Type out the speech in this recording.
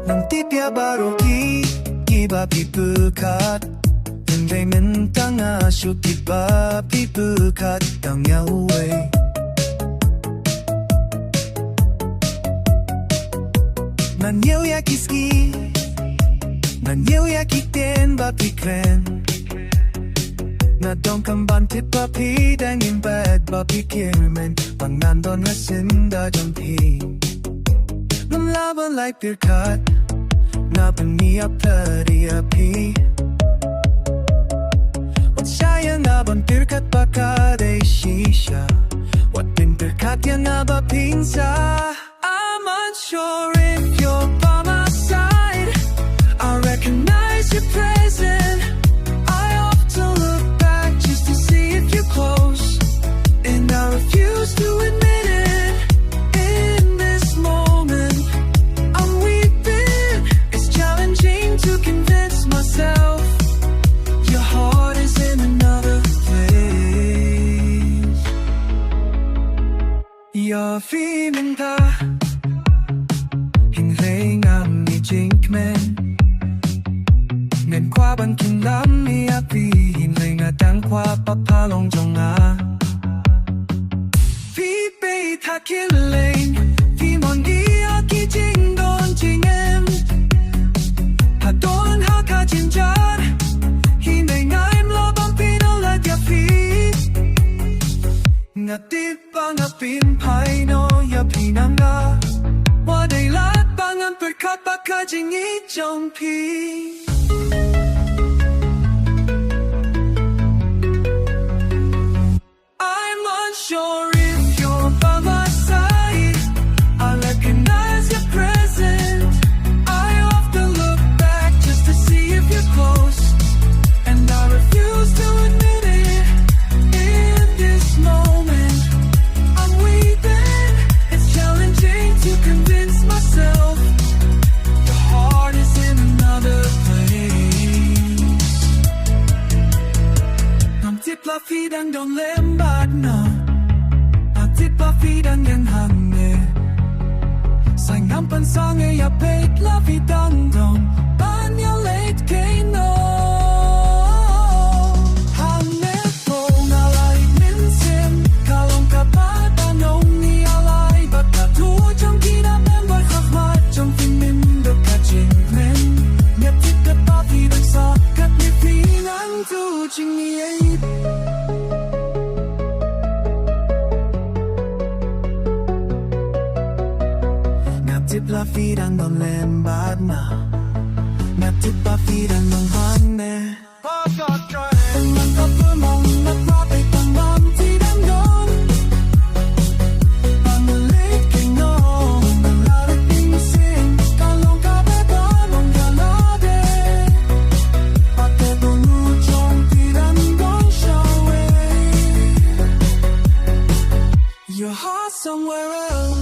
Nang tipya baroki Iba pipukat Hindi mentanga Syukit ba pipukat Tang Yahweh Man yêu ya kiski Man yêu ya kiten ba pikren Na dong kamban tip ba pi Dangin bad ba pikirmen Pang nandon nga sinda jong pi Nung laban like pirkat Na paniya plariya pi Wat siya nga ban pirkat baka day shisha Wat bin pirkat ya nga ba pinsa I'm unsure if you're by my side I recognize your presence I often look back just to see if you're close And I refuse to admit it In this moment I'm weeping It's challenging to convince myself Your heart is in another place You're feeling that Nên qua bằng kinh lắm mi áp vì hình lệ ngà đang qua bắp pa lòng trong ngà Vì bê thả kiến lên Vì mòn đi á kỳ chính đồn chính em Hà đồn hạ khá trên chát Hình lệ ngà em lo băng pin ở lại tiệp phí Ngà tiếp ba ngà pin phai nô ya phi nàng ngà Hoa đầy lát ba ngàn bật khát bác khá chính ý trong phi Sure if you're by my side I recognize your presence I often look back just to see if you're close And I refuse to admit it In this moment I'm weeping It's challenging to convince myself Your heart is in another place Nằm tiếp là phi đang đón lên bát nào Ba phi đang yang hằng nè Sai ngắm pan sang nghe ya pet la phi đang dong Ban ya late kay no Hằng nè po nga lai Mynsiem Kalong ka ba ba nong ni alai Bat ka tu trong khi đã men bật khắc mát Trong phim mình được cả trình men Nhật thích cất ba phi đang xa Cất nhịp phi ngang tu trình ni ấy Tip la phi đang đón lên bát nào Ngạc tip ba phi đang đón hoan nè Từng lần có vui mong ngạc ra tay tăng bom thì đang đón Và người lít kinh nô Ngạc là đất bình xin Cả lòng cả bé bó mong gà nó đê Và tê đồ ngu trong thì đang đón show Your heart somewhere else